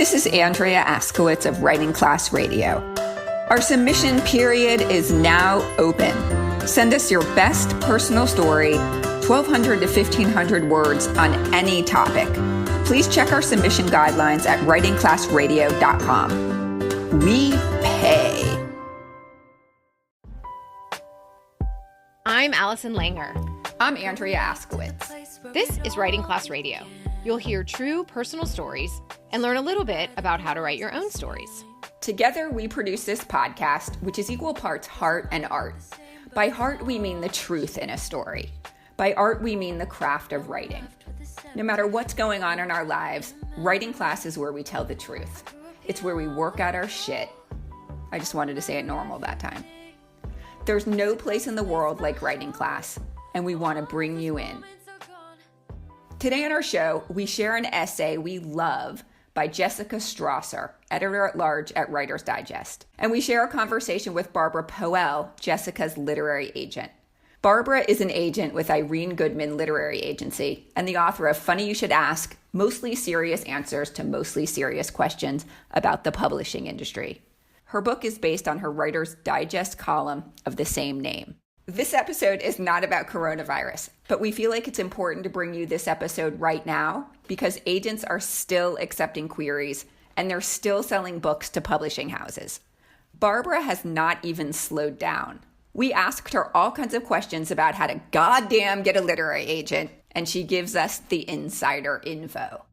This is Andrea Askowitz of Writing Class Radio. Our submission period is now open. Send us your best personal story, 1,200 to 1,500 words on any topic. Please check our submission guidelines at writingclassradio.com. We pay. I'm Allison Langer. I'm Andrea Askowitz. This is Writing Class Radio. You'll hear true personal stories and learn a little bit about how to write your own stories. Together, we produce this podcast, which is equal parts heart and art. By heart, we mean the truth in a story. By art, we mean the craft of writing. No matter what's going on in our lives, writing class is where we tell the truth. It's where we work out our shit. I just wanted to say it normal that time. There's no place in the world like writing class, and we want to bring you in. Today on our show, we share an essay we love by Jessica Strasser, editor-at-large at Writer's Digest. And we share a conversation with Barbara Poelle, Jessica's literary agent. Barbara is an agent with Irene Goodman Literary Agency and the author of Funny You Should Ask, Mostly Serious Answers to Mostly Serious Questions About the Publishing Industry. Her book is based on her Writer's Digest column of the same name. This episode is not about coronavirus, but we feel like it's important to bring you this episode right now because agents are still accepting queries and they're still selling books to publishing houses. Barbara has not even slowed down. We asked her all kinds of questions about how to goddamn get a literary agent, and she gives us the insider info.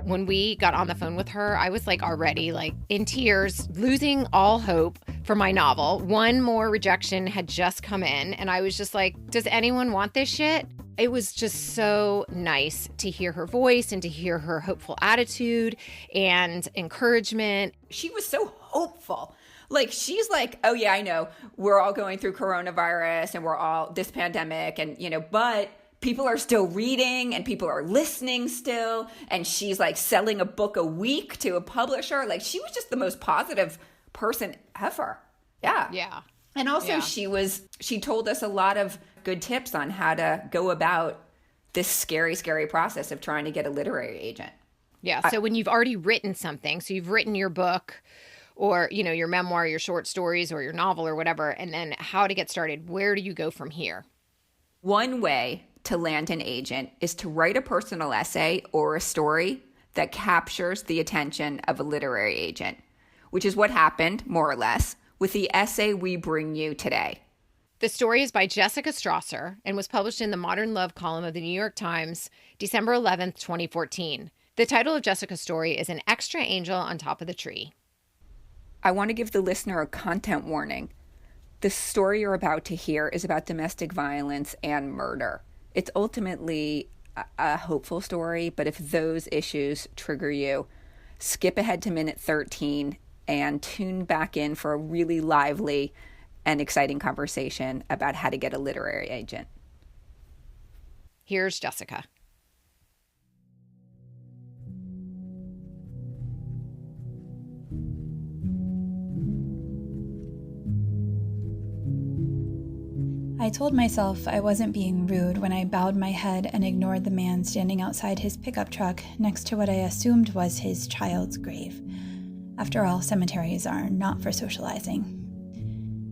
When we got on the phone with her, I was already in tears, losing all hope for my novel. One more rejection had just come in, and I was just like, does anyone want this shit? It was just so nice to hear her voice and to hear her hopeful attitude and encouragement. She was so hopeful. She's like, oh yeah, I know we're all going through coronavirus and we're all this pandemic and, but people are still reading and people are listening still. And she's selling a book a week to a publisher. She was just the most positive person ever. Yeah. Yeah. And also yeah. she told us a lot of good tips on how to go about this scary, scary process of trying to get a literary agent. Yeah. So when you've already written something, so you've written your book or, your memoir, your short stories or your novel or whatever, and then how to get started, where do you go from here? One way to land an agent is to write a personal essay or a story that captures the attention of a literary agent, which is what happened, more or less, with the essay we bring you today. The story is by Jessica Strasser and was published in the Modern Love column of the New York Times, December 11th, 2014. The title of Jessica's story is An Extra Angel on Top of the Tree. I want to give the listener a content warning. The story you're about to hear is about domestic violence and murder. It's ultimately a hopeful story, but if those issues trigger you, skip ahead to minute 13 and tune back in for a really lively and exciting conversation about how to get a literary agent. Here's Jessica. I told myself I wasn't being rude when I bowed my head and ignored the man standing outside his pickup truck next to what I assumed was his child's grave. After all, cemeteries are not for socializing.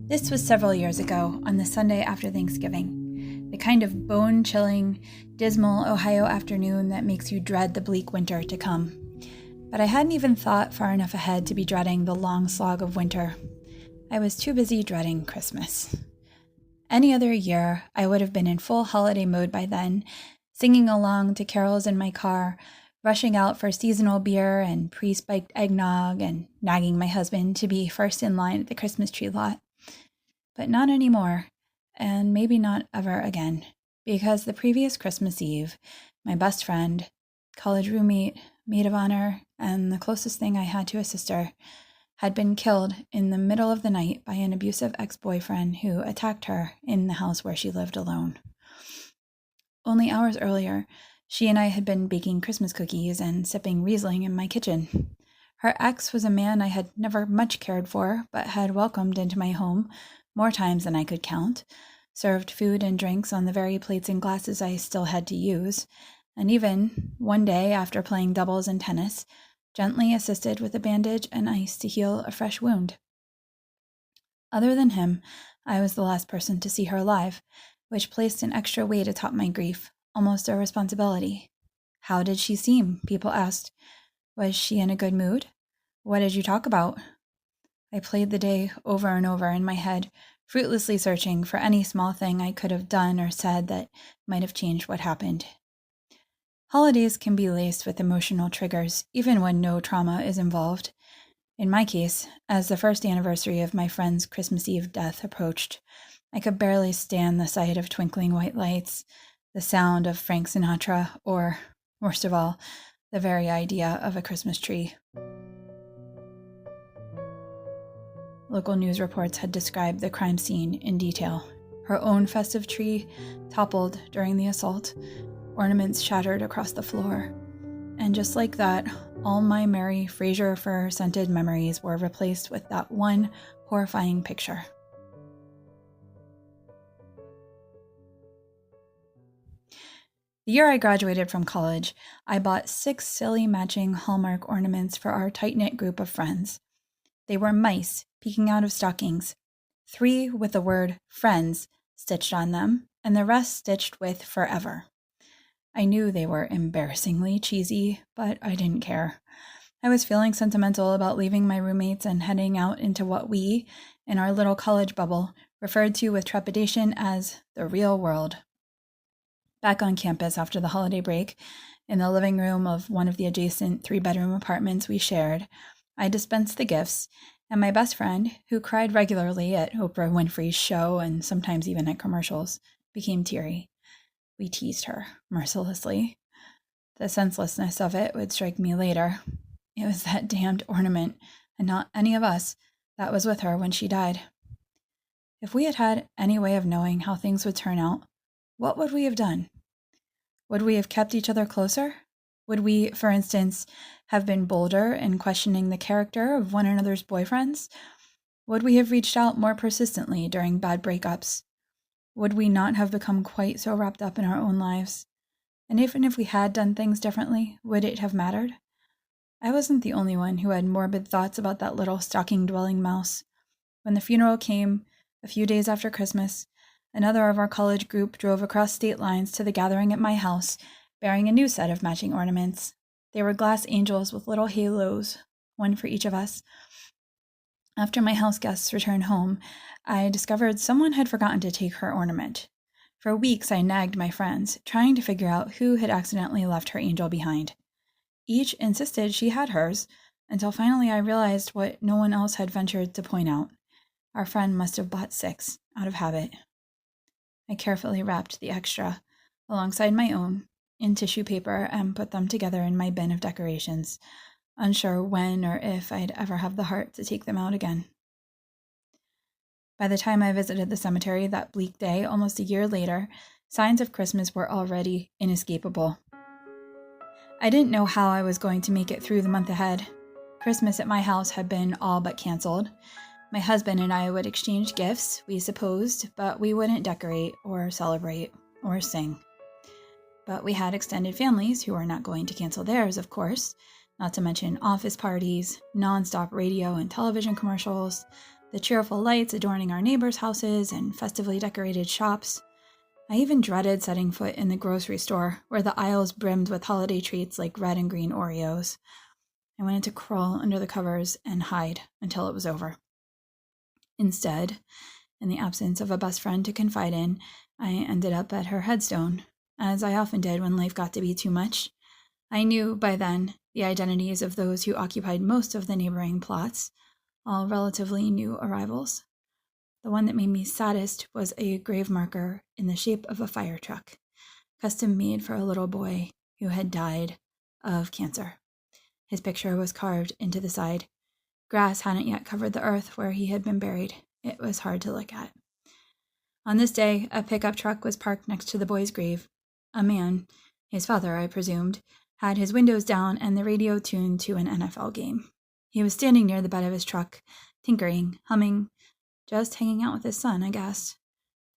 This was several years ago, on the Sunday after Thanksgiving, the kind of bone-chilling, dismal Ohio afternoon that makes you dread the bleak winter to come. But I hadn't even thought far enough ahead to be dreading the long slog of winter. I was too busy dreading Christmas. Any other year, I would have been in full holiday mode by then, singing along to carols in my car, rushing out for seasonal beer and pre-spiked eggnog, and nagging my husband to be first in line at the Christmas tree lot. But not anymore, and maybe not ever again, because the previous Christmas Eve, my best friend, college roommate, maid of honor, and the closest thing I had to a sister, had been killed in the middle of the night by an abusive ex-boyfriend who attacked her in the house where she lived alone. Only hours earlier, she and I had been baking Christmas cookies and sipping Riesling in my kitchen. Her ex was a man I had never much cared for, but had welcomed into my home more times than I could count, served food and drinks on the very plates and glasses I still had to use, and even one day after playing doubles in tennis, gently assisted with a bandage and ice to heal a fresh wound. Other than him, I was the last person to see her alive, which placed an extra weight atop my grief, almost a responsibility. How did she seem? People asked. Was she in a good mood? What did you talk about? I played the day over and over in my head, fruitlessly searching for any small thing I could have done or said that might have changed what happened. Holidays can be laced with emotional triggers, even when no trauma is involved. In my case, as the first anniversary of my friend's Christmas Eve death approached, I could barely stand the sight of twinkling white lights, the sound of Frank Sinatra, or, worst of all, the very idea of a Christmas tree. Local news reports had described the crime scene in detail. Her own festive tree toppled during the assault, ornaments shattered across the floor, and just like that, all my merry Fraser fir-scented memories were replaced with that one horrifying picture. The year I graduated from college, I bought 6 silly matching Hallmark ornaments for our tight-knit group of friends. They were mice peeking out of stockings, 3 with the word friends stitched on them, and the rest stitched with forever. I knew they were embarrassingly cheesy, but I didn't care. I was feeling sentimental about leaving my roommates and heading out into what we, in our little college bubble, referred to with trepidation as the real world. Back on campus after the holiday break, in the living room of one of the adjacent 3-bedroom apartments we shared, I dispensed the gifts, and my best friend, who cried regularly at Oprah Winfrey's show and sometimes even at commercials, became teary. We teased her mercilessly. The senselessness of it would strike me later. It was that damned ornament, and not any of us, that was with her when she died. If we had had any way of knowing how things would turn out, what would we have done? Would we have kept each other closer? Would we, for instance, have been bolder in questioning the character of one another's boyfriends? Would we have reached out more persistently during bad breakups? Would we not have become quite so wrapped up in our own lives? And even if we had done things differently, would it have mattered? I wasn't the only one who had morbid thoughts about that little stocking-dwelling mouse. When the funeral came, a few days after Christmas, another of our college group drove across state lines to the gathering at my house, bearing a new set of matching ornaments. They were glass angels with little halos, one for each of us. After my house guests returned home, I discovered someone had forgotten to take her ornament. For weeks, I nagged my friends, trying to figure out who had accidentally left her angel behind. Each insisted she had hers, until finally I realized what no one else had ventured to point out. Our friend must have bought 6, out of habit. I carefully wrapped the extra, alongside my own, in tissue paper and put them together in my bin of decorations, unsure when or if I'd ever have the heart to take them out again. By the time I visited the cemetery that bleak day, almost a year later, signs of Christmas were already inescapable. I didn't know how I was going to make it through the month ahead. Christmas at my house had been all but canceled. My husband and I would exchange gifts, we supposed, but we wouldn't decorate or celebrate or sing. But we had extended families who were not going to cancel theirs, of course, not to mention office parties, nonstop radio and television commercials, the cheerful lights adorning our neighbors' houses, and festively decorated shops. I even dreaded setting foot in the grocery store, where the aisles brimmed with holiday treats like red and green Oreos. I wanted to crawl under the covers and hide until it was over. Instead, in the absence of a best friend to confide in, I ended up at her headstone, as I often did when life got to be too much. I knew, by then, the identities of those who occupied most of the neighboring plots, all relatively new arrivals. The one that made me saddest was a grave marker in the shape of a fire truck, custom made for a little boy who had died of cancer. His picture was carved into the side. Grass hadn't yet covered the earth where he had been buried. It was hard to look at. On this day, a pickup truck was parked next to the boy's grave. A man, his father, I presumed, had his windows down and the radio tuned to an NFL game. He was standing near the bed of his truck, tinkering, humming, just hanging out with his son, I guess.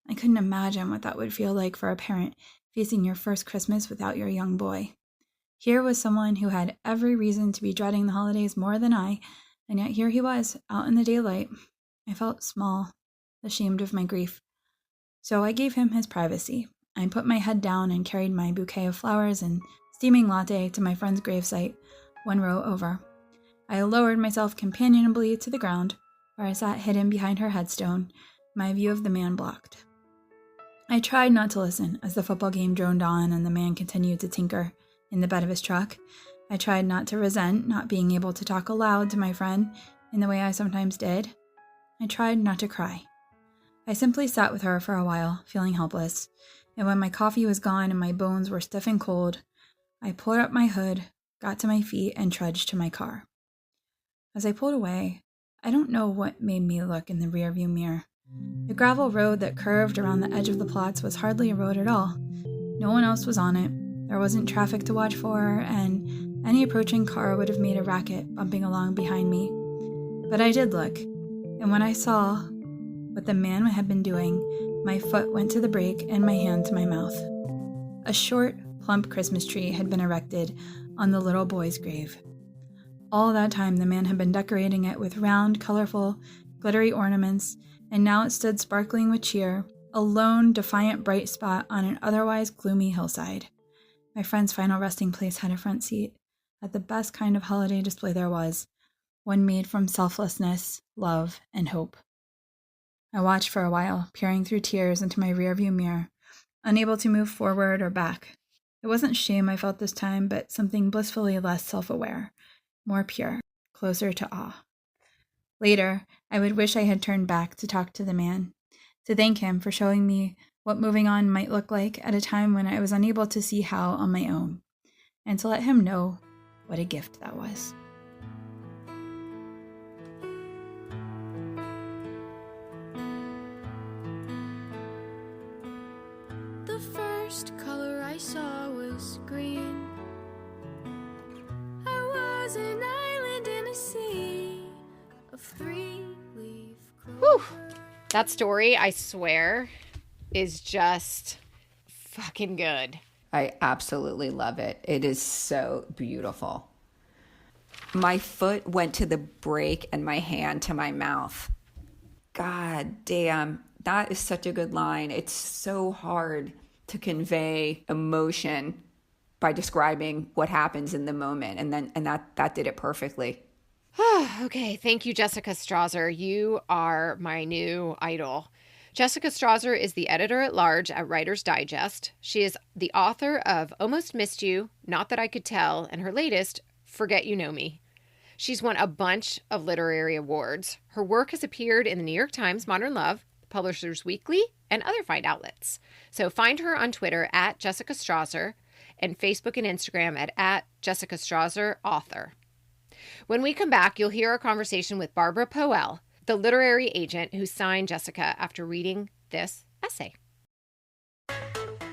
I couldn't imagine what that would feel like for a parent facing your first Christmas without your young boy. Here was someone who had every reason to be dreading the holidays more than I, and yet here he was, out in the daylight. I felt small, ashamed of my grief. So I gave him his privacy. I put my head down and carried my bouquet of flowers and steaming latte to my friend's gravesite, one row over. I lowered myself companionably to the ground, where I sat hidden behind her headstone, my view of the man blocked. I tried not to listen as the football game droned on and the man continued to tinker in the bed of his truck. I tried not to resent not being able to talk aloud to my friend in the way I sometimes did. I tried not to cry. I simply sat with her for a while, feeling helpless, and when my coffee was gone and my bones were stiff and cold, I pulled up my hood, got to my feet, and trudged to my car. As I pulled away, I don't know what made me look in the rearview mirror. The gravel road that curved around the edge of the plots was hardly a road at all. No one else was on it. There wasn't traffic to watch for, and any approaching car would have made a racket bumping along behind me. But I did look, and when I saw what the man had been doing, my foot went to the brake and my hand to my mouth. A short, plump Christmas tree had been erected on the little boy's grave. All that time, the man had been decorating it with round, colorful, glittery ornaments, and now it stood sparkling with cheer, a lone, defiant bright spot on an otherwise gloomy hillside. My friend's final resting place had a front seat at the best kind of holiday display there was, one made from selflessness, love, and hope. I watched for a while, peering through tears into my rearview mirror, unable to move forward or back. It wasn't shame I felt this time, but something blissfully less self-aware, more pure, closer to awe. Later, I would wish I had turned back to talk to the man, to thank him for showing me what moving on might look like at a time when I was unable to see how on my own, and to let him know what a gift that was. The first color I saw was green. I was an island in a sea of three-leaf clover. Whew. That story, I swear, is just fucking good. I absolutely love it. It is so beautiful. My foot went to the brake and my hand to my mouth. God damn, that is such a good line. It's so hard to convey emotion by describing what happens in the moment, and that did it perfectly. Okay, thank you, Jessica Strasser. You are my new idol. Jessica Strasser is the editor-at-large at Writer's Digest. She is the author of Almost Missed You, Not That I Could Tell, and her latest, Forget You Know Me. She's won a bunch of literary awards. Her work has appeared in the New York Times Modern Love, Publishers Weekly, and other fine outlets. So find her on Twitter at Jessica Strasser and Facebook and Instagram at Jessica Strasser Author. When we come back, you'll hear a conversation with Barbara Poelle, the literary agent who signed Jessica after reading this essay.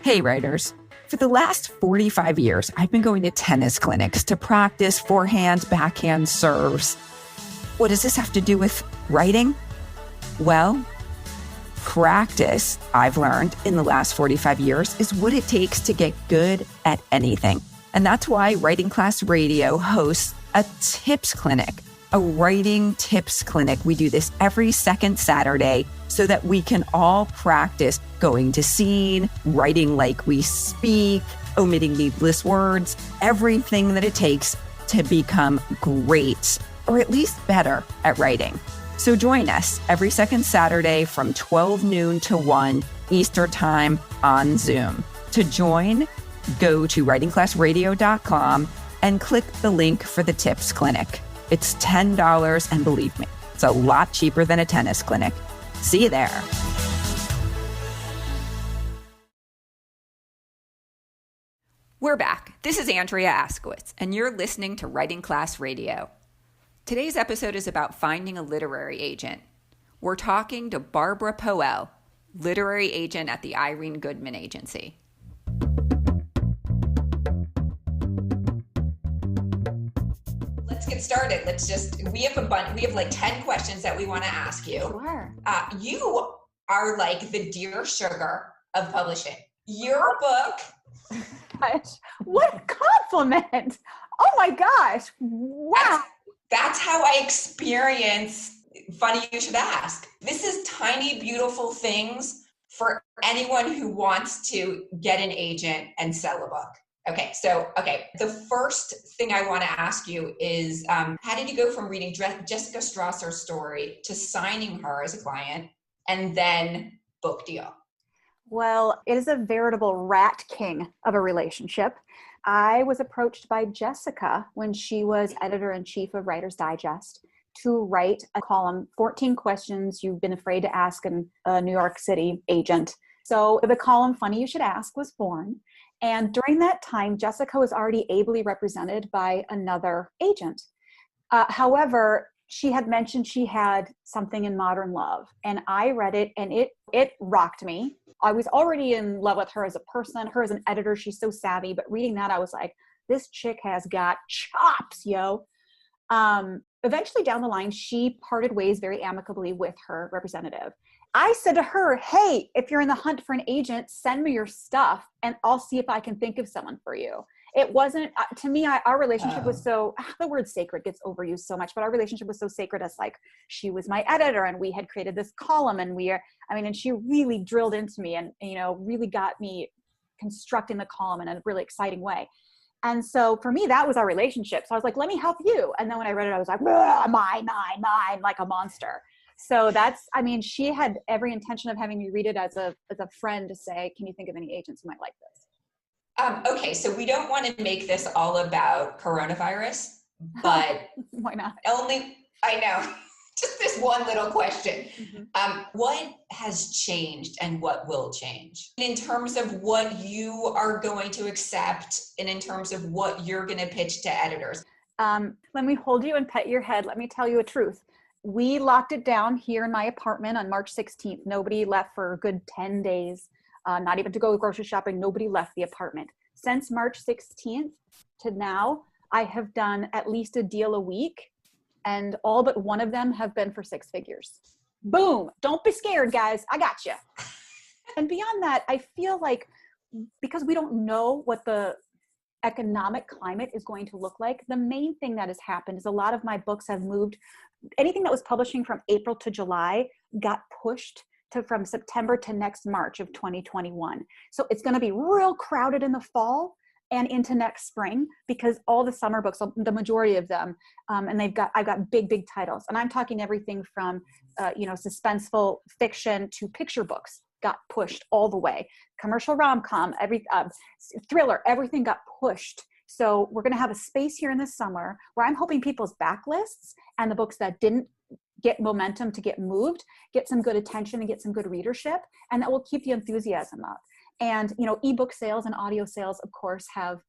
Hey, writers. For the last 45 years, I've been going to tennis clinics to practice forehand, backhand serves. What does this have to do with writing? Well, practice, I've learned in the last 45 years, is what it takes to get good at anything. And that's why Writing Class Radio hosts a tips clinic, a writing tips clinic. We do this every second Saturday so that we can all practice going to scene, writing like we speak, omitting needless words, everything that it takes to become great, or at least better at writing. So join us every second Saturday from 12 noon to 1 Eastern Time on Zoom. To join, go to writingclassradio.com and click the link for the tips clinic. It's $10, and believe me, it's a lot cheaper than a tennis clinic. See you there. We're back. This is Andrea Askowitz, and you're listening to Writing Class Radio. Today's episode is about finding a literary agent. We're talking to Barbara Poelle, literary agent at the Irene Goodman Agency. Let's get started. We have like 10 questions that we want to ask you. Sure. You are like the dear sugar of publishing. Your book. Gosh, what a compliment. Oh my gosh. Wow. That's how I experience. Funny you should ask. This is tiny, beautiful things for anyone who wants to get an agent and sell a book. Okay, the first thing I want to ask you is, how did you go from reading Jessica Strasser's story to signing her as a client and then book deal? Well, it is a veritable rat king of a relationship. I was approached by Jessica when she was editor-in-chief of Writer's Digest to write a column, 14 questions you've been afraid to ask a New York City agent. So the column, Funny You Should Ask, was born. And during that time, Jessica was already ably represented by another agent. However, she had mentioned she had something in Modern Love. And I read it and it rocked me. I was already in love with her as a person, her as an editor. She's so savvy. But reading that, I was like, this chick has got chops, yo. Eventually down the line, she parted ways very amicably with her representative. I said to her, hey, if you're in the hunt for an agent, send me your stuff and I'll see if I can think of someone for you. It wasn't, to me, our relationship was so, the word sacred gets overused so much, but our relationship was so sacred as like, she was my editor and we had created this column and and she really drilled into me and, really got me constructing the column in a really exciting way. And so for me, that was our relationship. So I was like, let me help you. And then when I read it, I was like, mine, like a monster. So she had every intention of having me read it as a friend to say, can you think of any agents who might like this? Okay, so we don't want to make this all about coronavirus, but why not? I know, just this one little question. Mm-hmm. What has changed and what will change in terms of what you are going to accept and in terms of what you're going to pitch to editors? Let me hold you and pet your head. Let me tell you a truth. We locked it down here in my apartment on March 16th. Nobody left for a good 10 days, not even to go grocery shopping. Nobody left the apartment. Since March 16th to now, I have done at least a deal a week, and all but one of them have been for six figures. Boom. Don't be scared, guys. I got you. And beyond that, I feel like because we don't know what the economic climate is going to look like, the main thing that has happened is a lot of my books have moved. Anything that was publishing from April to July got pushed to from September to next March of 2021. So it's going to be real crowded in the fall and into next spring because all the summer books, the majority of them, and I've got big titles, and I'm talking everything from suspenseful fiction to picture books got pushed all the way. Commercial rom-com, thriller, everything got pushed. So we're going to have a space here in the summer where I'm hoping people's backlists and the books that didn't get momentum to get moved, get some good attention and get some good readership, and that will keep the enthusiasm up. And, ebook sales and audio sales, of course, have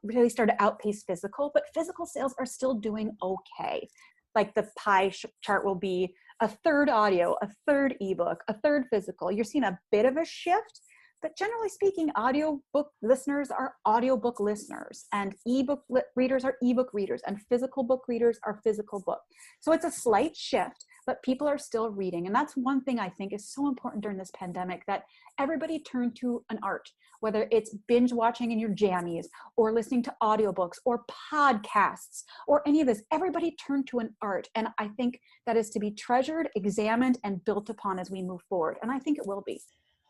really started to outpace physical, but physical sales are still doing okay. Like the pie chart will be a third audio, a third ebook, a third physical. You're seeing a bit of a shift, but generally speaking, audiobook listeners are audiobook listeners, and ebook readers are ebook readers, and physical book readers are physical book. So it's a slight shift, but people are still reading. And that's one thing I think is so important during this pandemic, that everybody turn to an art, whether it's binge watching in your jammies or listening to audiobooks or podcasts or any of this. Everybody turn to an art. And I think that is to be treasured, examined, and built upon as we move forward. And I think it will be.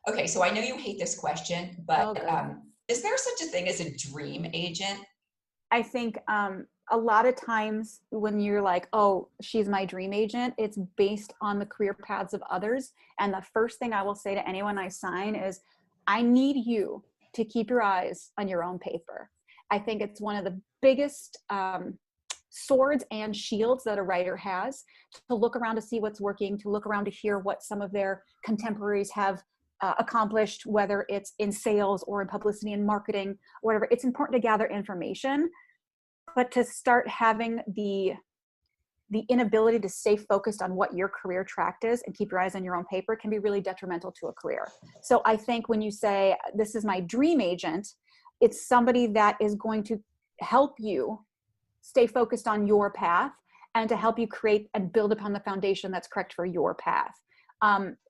Okay, so I know you hate this question, but is there such a thing as a dream agent? I think a lot of times when you're like, oh, she's my dream agent, it's based on the career paths of others. And the first thing I will say to anyone I sign is, I need you to keep your eyes on your own paper. I think it's one of the biggest swords and shields that a writer has, to look around to see what's working, to look around to hear what some of their contemporaries have accomplished, whether it's in sales or in publicity and marketing, or whatever. It's important to gather information, but to start having the inability to stay focused on what your career track is and keep your eyes on your own paper can be really detrimental to a career. So I think when you say, this is my dream agent, it's somebody that is going to help you stay focused on your path and to help you create and build upon the foundation that's correct for your path.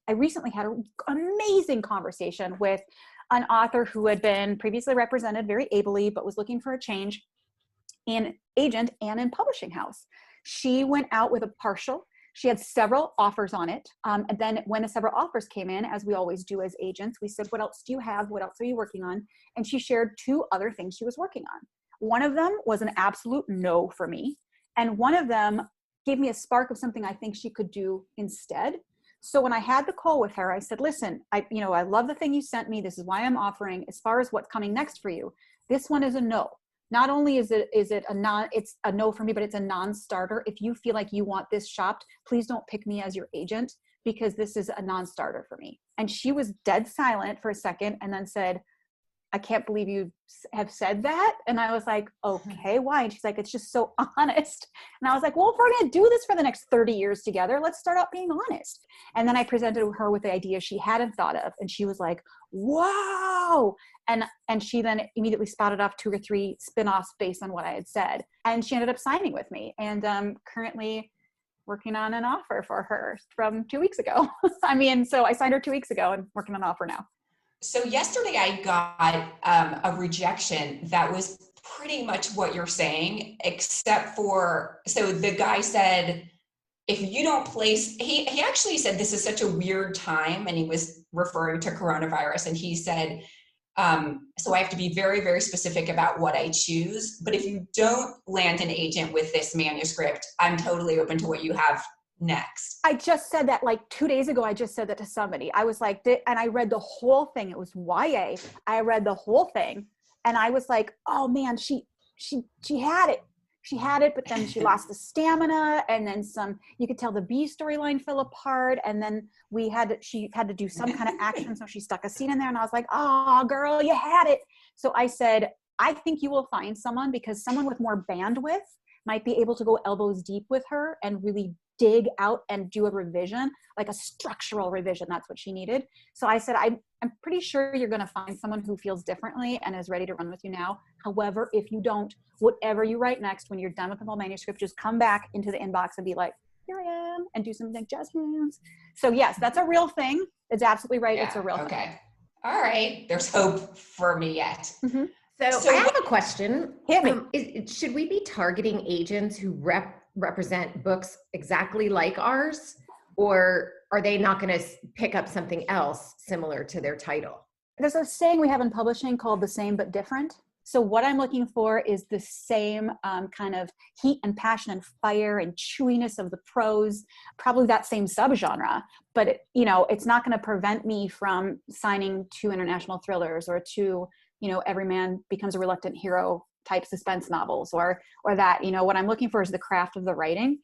I recently had an amazing conversation with an author who had been previously represented very ably, but was looking for a change in agent and in publishing house. She went out with a partial. She had several offers on it. And then when the several offers came in, as we always do as agents, we said, what else do you have? What else are you working on? And she shared 2 other things she was working on. One of them was an absolute no for me. And one of them gave me a spark of something I think she could do instead. So when I had the call with her, I said, listen, I love the thing you sent me. This is why I'm offering. As far as what's coming next for you, this one is a no. Not only is it it's a no for me, but it's a non-starter. If you feel like you want this shopped, please don't pick me as your agent, because this is a non-starter for me. And she was dead silent for a second and then said, I can't believe you have said that. And I was like, okay, why? And she's like, it's just so honest. And I was like, well, if we're going to do this for the next 30 years together, let's start out being honest. And then I presented her with the idea she hadn't thought of. And she was like, wow. And she then immediately spouted off 2 or 3 spinoffs based on what I had said. And she ended up signing with me. And currently working on an offer for her from 2 weeks ago. So I signed her 2 weeks ago and working on an offer now. So yesterday I got a rejection that was pretty much what you're saying, except for, so the guy said, if you don't place, he actually said this is such a weird time, and he was referring to coronavirus, and he said, so I have to be very, very specific about what I choose, but if you don't land an agent with this manuscript, I'm totally open to what you have next. I just said that like 2 days ago. I just said that to somebody. I was like, and I read the whole thing. It was YA. I read the whole thing, and I was like, oh man, she had it. She had it, but then she lost the stamina, and then you could tell the B storyline fell apart, and then she had to do some kind of action, so she stuck a scene in there, and I was like, oh girl, you had it. So I said, I think you will find someone, because someone with more bandwidth might be able to go elbows deep with her and really dig out and do a revision, like a structural revision. That's what she needed. So I said, I'm pretty sure you're going to find someone who feels differently and is ready to run with you now. However, if you don't, whatever you write next, when you're done with the whole manuscript, just come back into the inbox and be like, here I am, and do something like jazz hands. So yes, that's a real thing. It's absolutely right. Yeah, it's a real thing. Okay. All right. There's hope for me yet. Mm-hmm. So I have a question. Hit me. Should we be targeting agents who represent books exactly like ours, or are they not going to pick up something else similar to their title? There's a saying we have in publishing called the same but different. So what I'm looking for is the same kind of heat and passion and fire and chewiness of the prose, probably that same subgenre, but it's not going to prevent me from signing 2 international thrillers or 2, Every Man Becomes a Reluctant Hero type suspense novels, or that, what I'm looking for is the craft of the writing.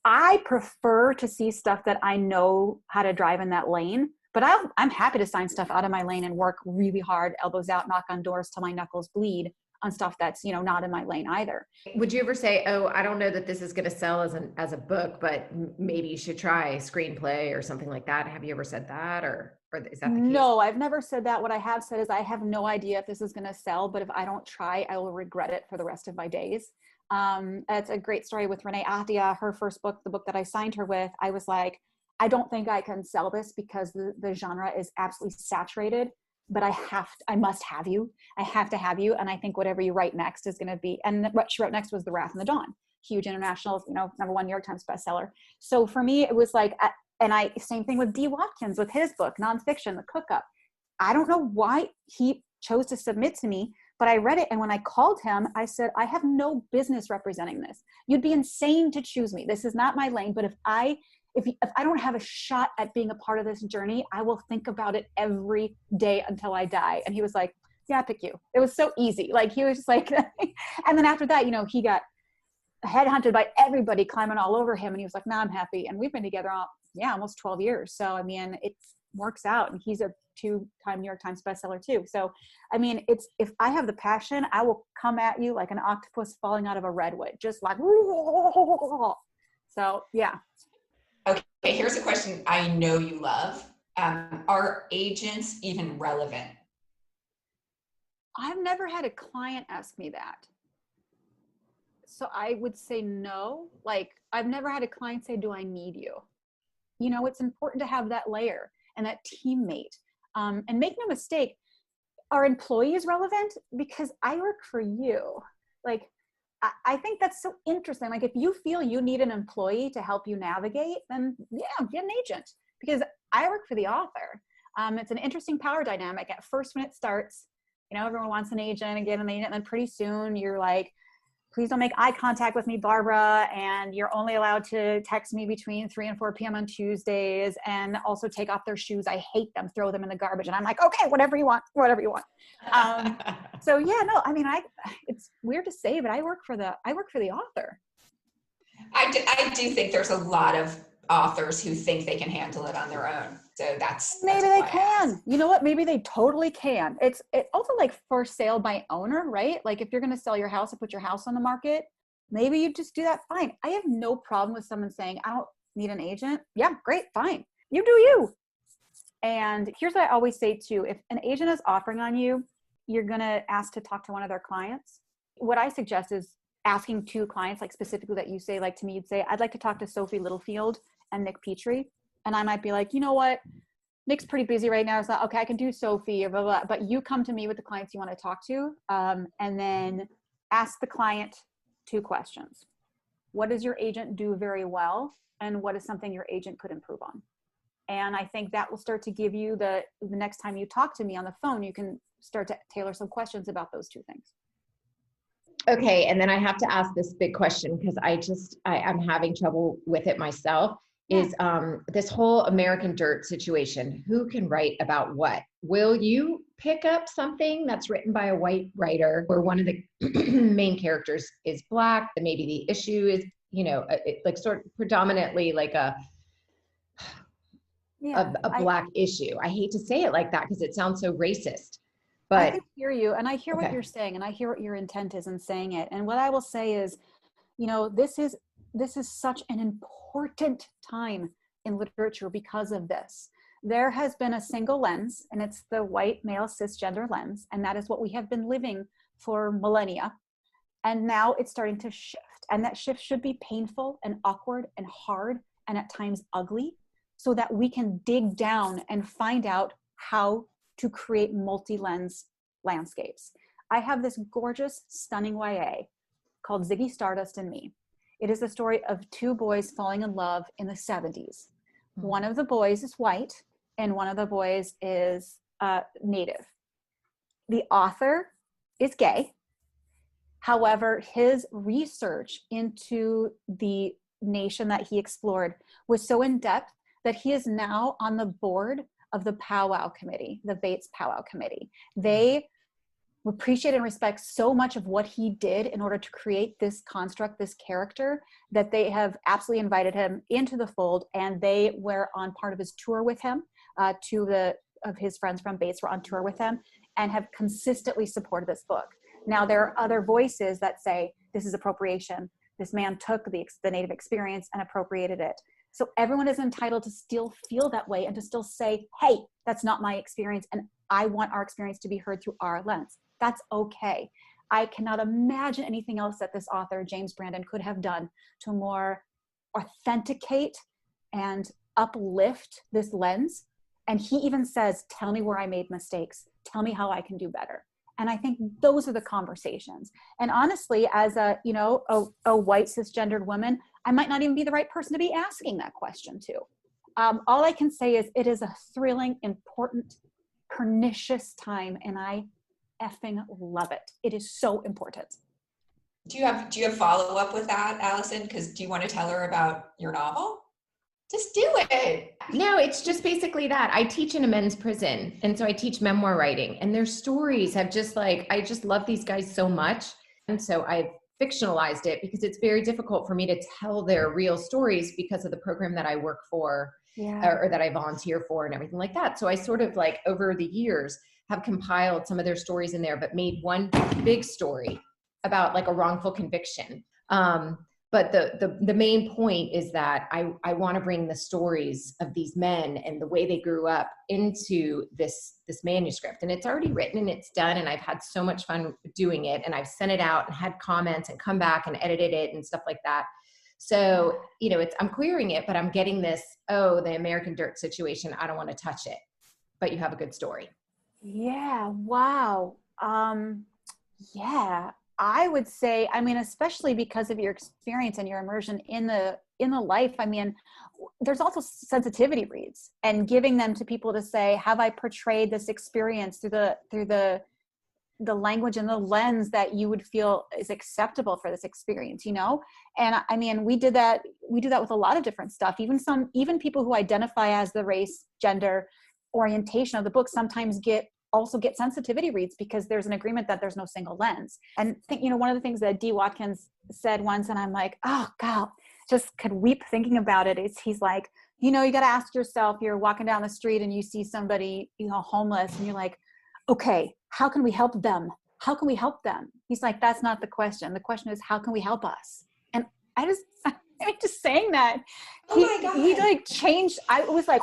I prefer to see stuff that I know how to drive in that lane, but I'm happy to sign stuff out of my lane and work really hard, elbows out, knock on doors till my knuckles bleed on stuff that's, not in my lane either. Would you ever say, oh, I don't know that this is going to sell as a book, but maybe you should try a screenplay or something like that? Have you ever said that, or is that the case? No, I've never said that. What I have said is I have no idea if this is going to sell, but if I don't try, I will regret it for the rest of my days. It's a great story with Renee Ahdia. Her first book, the book that I signed her with, I was like, I don't think I can sell this because the genre is absolutely saturated, but I must have you. I have to have you. And I think whatever you write next is going to be, and what she wrote next was The Wrath and the Dawn, huge international, #1 New York Times bestseller. So for me, it was like, same thing with D. Watkins with his book, nonfiction, The Cook-Up. I don't know why he chose to submit to me, but I read it. And when I called him, I said, I have no business representing this. You'd be insane to choose me. This is not my lane. But if I don't have a shot at being a part of this journey, I will think about it every day until I die. And he was like, yeah, I pick you. It was so easy. Like, he was just like, and then after that, he got headhunted by everybody climbing all over him. And he was like, nah, I'm happy. And we've been together almost 12 years. So, it works out. And he's a 2-time New York Times bestseller too. So, if I have the passion, I will come at you like an octopus falling out of a redwood, just like, so yeah. Okay, here's a question I know you love. Are agents even relevant? I've never had a client ask me that. So I would say no. Like, I've never had a client say, do I need you? It's important to have that layer and that teammate. And make no mistake, are employees relevant? Because I work for you. Like, I think that's so interesting. Like, if you feel you need an employee to help you navigate, then yeah, get an agent, because I work for the author. It's an interesting power dynamic. At first, when it starts, you know, everyone wants an agent and get an agent, and then pretty soon you're like, please don't make eye contact with me, Barbara, and you're only allowed to text me between 3 and 4 p.m. on Tuesdays, and also take off their shoes. I hate them, throw them in the garbage. And I'm like, okay, whatever you want. So yeah, no, I mean, it's weird to say, but I work for the author. I do think there's a lot of authors who think they can handle it on their own. So maybe they can. You know what? Maybe they totally can. It's also like for sale by owner, right? Like if you're going to sell your house and put your house on the market, maybe you just do that. Fine. I have no problem with someone saying, I don't need an agent. Yeah, great. Fine. You do you. And here's what I always say too. If an agent is offering on you, you're going to ask to talk to one of their clients. What I suggest is asking two clients, like specifically that you say, like to me, you'd say, I'd like to talk to Sophie Littlefield and Nick Petrie. And I might be like, you know what? Nick's pretty busy right now. It's not, okay, I can do Sophie, blah, blah, blah. But you come to me with the clients you want to talk to, and then ask the client two questions. What does your agent do very well? And what is something your agent could improve on? And I think that will start to give you the next time you talk to me on the phone, you can start to tailor some questions about those two things. Okay. And then I have to ask this big question, because I'm having trouble with it myself. Is this whole American Dirt situation. Who can write about what? Will you pick up something that's written by a white writer where one of the main characters is Black, and maybe the issue is, you know, like sort of predominantly like a Black issue? I hate to say it like that because it sounds so racist. But I can hear you, and I hear what you're saying, and I hear what your intent is in saying it. And what I will say is, you know, this is such an important time in literature because of this. There has been a single lens, and it's the white male cisgender lens, and that is what we have been living for millennia. And now it's starting to shift, and that shift should be painful and awkward and hard and at times ugly, so that we can dig down and find out how to create multi-lens landscapes. I have this gorgeous, stunning YA called Ziggy Stardust and Me. It is the story of two boys falling in love in the 70s. One of the boys is white and one of the boys is Native. The author is gay. However, his research into the nation that he explored was so in depth that he is now on the board of the Powwow Committee, the Bates Powwow Committee. They appreciate and respect so much of what he did in order to create this construct, this character, that they have absolutely invited him into the fold, and they were on part of his tour with him. Two of his friends from Bates were on tour with him and have consistently supported this book. Now, there are other voices that say this is appropriation. This man took the Native experience and appropriated it. So everyone is entitled to still feel that way and to still say, hey, that's not my experience, and I want our experience to be heard through our lens. That's okay. I cannot imagine anything else that this author, James Brandon, could have done to more authenticate and uplift this lens. And he even says, tell me where I made mistakes. Tell me how I can do better. And I think those are the conversations. And honestly, as a white cisgendered woman, I might not even be the right person to be asking that question to. All I can say is it is a thrilling, important, pernicious time, and I effing love it. It is so important. Do you have follow up with that, Allison? Because do you want to tell her about your novel? Just do it. No, it's just basically that. I teach in a men's prison, and so I teach memoir writing, and their stories have I just love these guys so much. And so I've fictionalized it because it's very difficult for me to tell their real stories because of the program that I work for, or that I volunteer for and everything like that. So I sort of over the years have compiled some of their stories in there, but made one big story about a wrongful conviction. But the main point is that I want to bring the stories of these men and the way they grew up into this manuscript. And it's already written and it's done, and I've had so much fun doing it, and I've sent it out and had comments and come back and edited it and stuff like that. So, I'm clearing it, but I'm getting this, the American Dirt situation, I don't want to touch it, but you have a good story. Yeah. Wow. Yeah, I would say, I mean, especially because of your experience and your immersion in the life. I mean, there's also sensitivity reads and giving them to people to say, have I portrayed this experience through the language and the lens that you would feel is acceptable for this experience, you know? And I mean, we do that with a lot of different stuff. Even people who identify as the race, gender, orientation of the book sometimes also get sensitivity reads because there's an agreement that there's no single lens. And I think, one of the things that D. Watkins said once, and I'm like, oh God, just could weep thinking about it, is he's like, you got to ask yourself, you're walking down the street and you see somebody, homeless, and you're like, okay, how can we help them? How can we help them? He's like, that's not the question. The question is, how can we help us? And I mean, just saying that, Oh my God. he like changed. I was like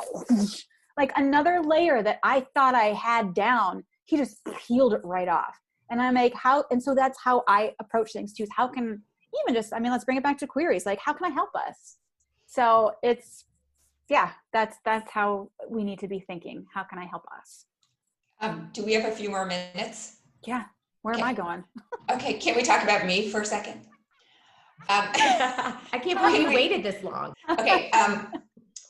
another layer that I thought I had down. He just peeled it right off. And I'm like, and so that's how I approach things too. Is how can let's bring it back to queries. Like, how can I help us? So that's how we need to be thinking. How can I help us? Do we have a few more minutes? Yeah. Where am I going? Okay. Can we talk about me for a second? I can't believe you waited this long. Okay.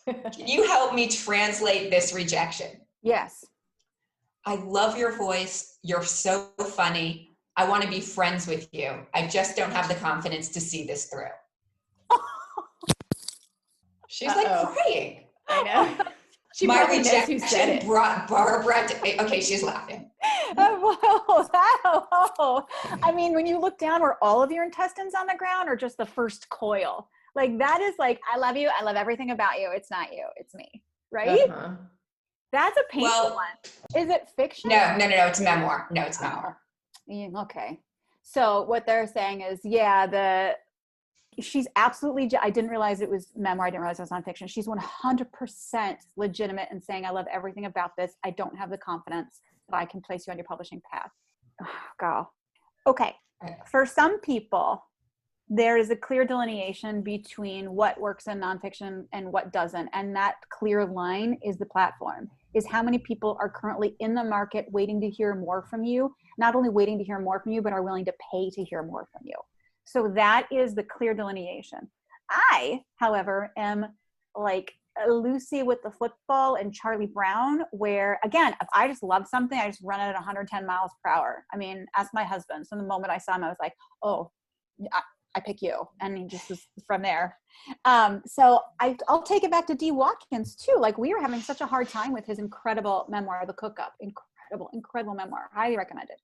Can you help me translate this rejection? Yes. I love your voice. You're so funny. I want to be friends with you. I just don't have the confidence to see this through. She's like crying. I know. She My probably knows who rejection said it. brought Barbara to, okay, she's laughing. I mean, when you look down, were all of your intestines on the ground or just the first coil? Like, that is like, I love you. I love everything about you. It's not you. It's me. Right? Uh-huh. That's a painful one. Is it fiction? No. It's memoir. No, it's memoir. Okay. So what they're saying is, she's absolutely, I didn't realize it was memoir. I didn't realize it was nonfiction. She's 100% legitimate in saying, I love everything about this. I don't have the confidence that I can place you on your publishing path. Oh, girl. Okay. For some people, there is a clear delineation between what works in nonfiction and what doesn't. And that clear line is the platform, is how many people are currently in the market waiting to hear more from you, not only waiting to hear more from you, but are willing to pay to hear more from you. So that is the clear delineation. I, however, am like Lucy with the football and Charlie Brown, where, again, if I just love something, I just run it at 110 miles per hour. I mean, ask my husband. So the moment I saw him, I was like, oh, I pick you. And he just was from there. So I'll take it back to D. Watkins too. Like, we were having such a hard time with his incredible memoir, The Cook-Up. Incredible memoir. Highly recommended.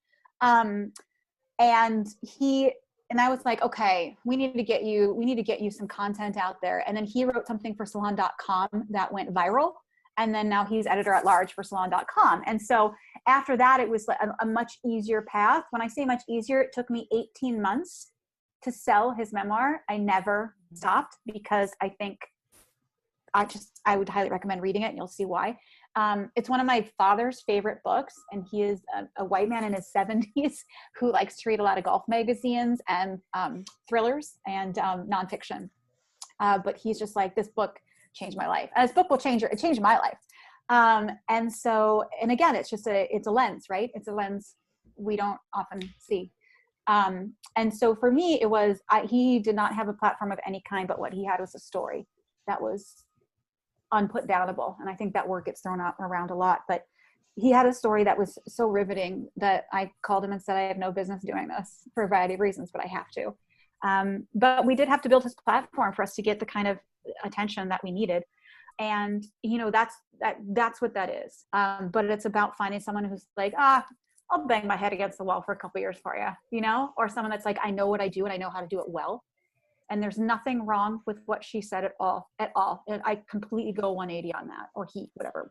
And I was like, okay, we need to get you some content out there. And then he wrote something for salon.com that went viral. And then now he's editor at large for salon.com. And so after that, it was a much easier path. When I say much easier, it took me 18 months to sell his memoir. I never stopped because I think I would highly recommend reading it, and you'll see why. It's one of my father's favorite books, and he is a white man in his 70s who likes to read a lot of golf magazines and thrillers and nonfiction. But he's just like, this book changed my life. And this book it changed my life. And so, and again, it's a lens, right? It's a lens we don't often see. And so for me, he did not have a platform of any kind, but what he had was a story that was unputdownable. And I think that word gets thrown out around a lot, but he had a story that was so riveting that I called him and said, I have no business doing this for a variety of reasons, but I have to. But we did have to build his platform for us to get the kind of attention that we needed. And, that's what that is. But it's about finding someone who's like, I'll bang my head against the wall for a couple years for you, or someone that's like, I know what I do and I know how to do it well. And there's nothing wrong with what she said at all. And I completely go 180 on that, or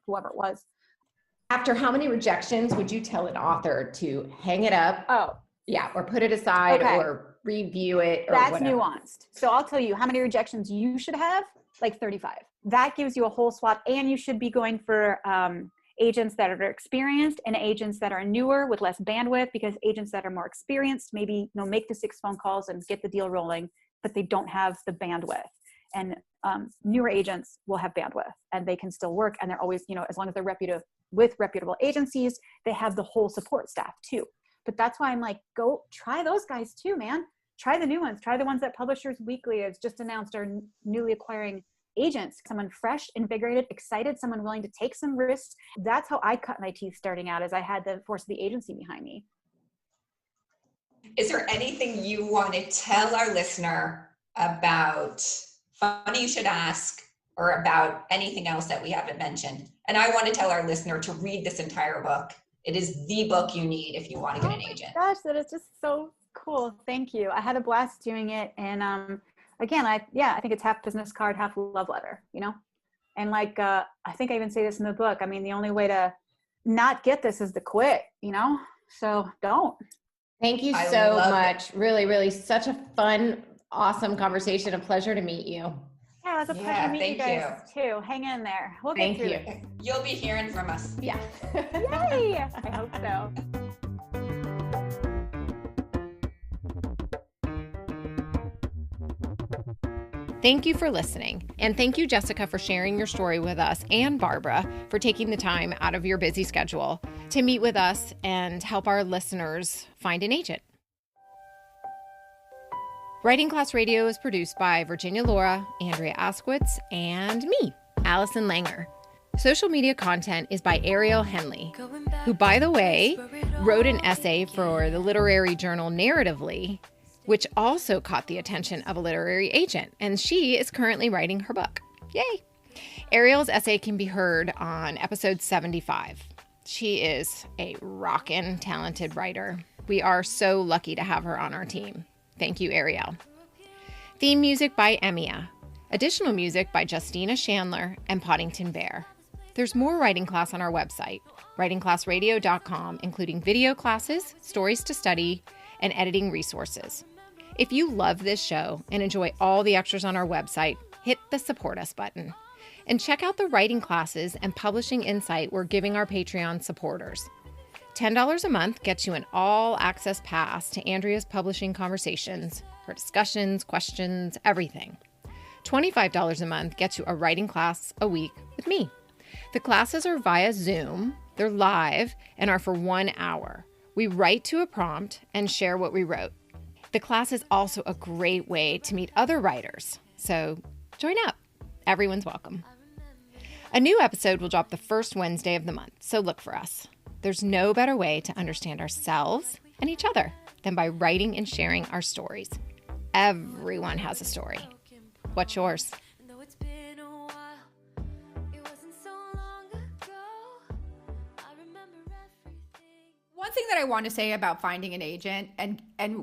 whoever it was. After how many rejections would you tell an author to hang it up? Oh, yeah. Or put it aside, okay, or review it, or that's whatever. Nuanced. So I'll tell you how many rejections you should have, like 35. That gives you a whole swath. And you should be going for agents that are experienced and agents that are newer with less bandwidth, because agents that are more experienced maybe make the 6 phone calls and get the deal rolling, but they don't have the bandwidth. And newer agents will have bandwidth and they can still work, and they're always, as long as they're with reputable agencies. They have the whole support staff too. But that's why I'm like, go try those guys too, man. Try the new ones. Try the ones that Publishers Weekly has just announced are newly acquiring agents. Someone fresh, invigorated, excited, someone willing to take some risks. That's how I cut my teeth starting out, as I had the force of the agency behind me. Is there anything you want to tell our listener about Funny You Should Ask, or about anything else that we haven't mentioned? And I want to tell our listener to read this entire book. It is the book you need if you want to get an agent. Gosh, that is just so cool. Thank you. I had a blast doing it. And again, I think it's half business card, half love letter, you know? And like, I think I even say this in the book. I mean, the only way to not get this is to quit, you know? So don't. Thank you so much. Really, really such a fun, awesome conversation. A pleasure to meet you. Yeah, it was a pleasure to meet you guys too. Hang in there. We'll get through it. You'll be hearing from us. Yeah. Yay! I hope so. Thank you for listening. And thank you, Jessica, for sharing your story with us, and Barbara for taking the time out of your busy schedule to meet with us and help our listeners find an agent. Writing Class Radio is produced by Virginia Laura, Andrea Askowitz, and me, Allison Langer. Social media content is by Ariel Henley, who, by the way, wrote an essay for the literary journal Narratively, which also caught the attention of a literary agent, and she is currently writing her book. Yay! Ariel's essay can be heard on episode 75. She is a rockin' talented writer. We are so lucky to have her on our team. Thank you, Ariel. Theme music by Emia. Additional music by Justina Chandler and Poddington Bear. There's more Writing Class on our website, writingclassradio.com, including video classes, stories to study, and editing resources. If you love this show and enjoy all the extras on our website, hit the Support Us button. And check out the writing classes and publishing insight we're giving our Patreon supporters. $10 a month gets you an all-access pass to Andrea's publishing conversations, her discussions, questions, everything. $25 a month gets you a writing class a week with me. The classes are via Zoom, they're live, and are for 1 hour. We write to a prompt and share what we wrote. The class is also a great way to meet other writers, so join up. Everyone's welcome. A new episode will drop the first Wednesday of the month, so look for us. There's no better way to understand ourselves and each other than by writing and sharing our stories. Everyone has a story. What's yours? One thing that I want to say about finding an agent, and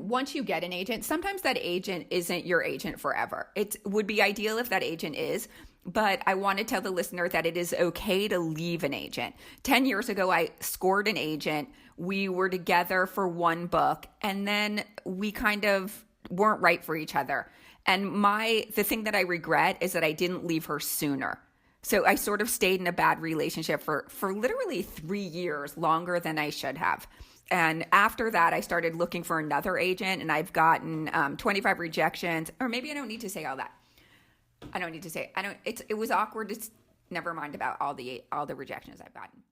once you get an agent, sometimes that agent isn't your agent forever. It would be ideal if that agent is, but I want to tell the listener that it is okay to leave an agent. 10 years ago, I scored an agent. We were together for one book, and then we kind of weren't right for each other. And the thing that I regret is that I didn't leave her sooner. So I sort of stayed in a bad relationship for literally 3 years, longer than I should have. And after that, I started looking for another agent, and I've gotten 25 rejections. Or maybe I don't need to say all that. I don't need to say. It was awkward. It's never mind about all the rejections I've gotten.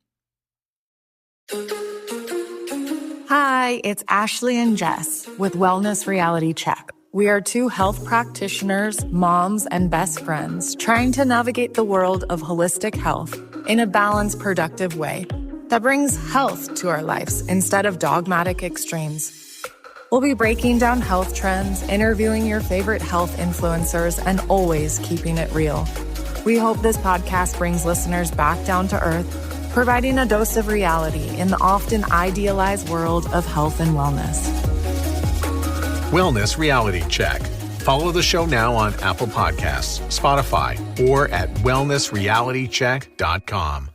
Hi, it's Ashley and Jess with Wellness Reality Check. We are two health practitioners, moms, and best friends trying to navigate the world of holistic health in a balanced, productive way that brings health to our lives instead of dogmatic extremes. We'll be breaking down health trends, interviewing your favorite health influencers, and always keeping it real. We hope this podcast brings listeners back down to earth, providing a dose of reality in the often idealized world of health and wellness. Wellness Reality Check. Follow the show now on Apple Podcasts, Spotify, or at wellnessrealitycheck.com.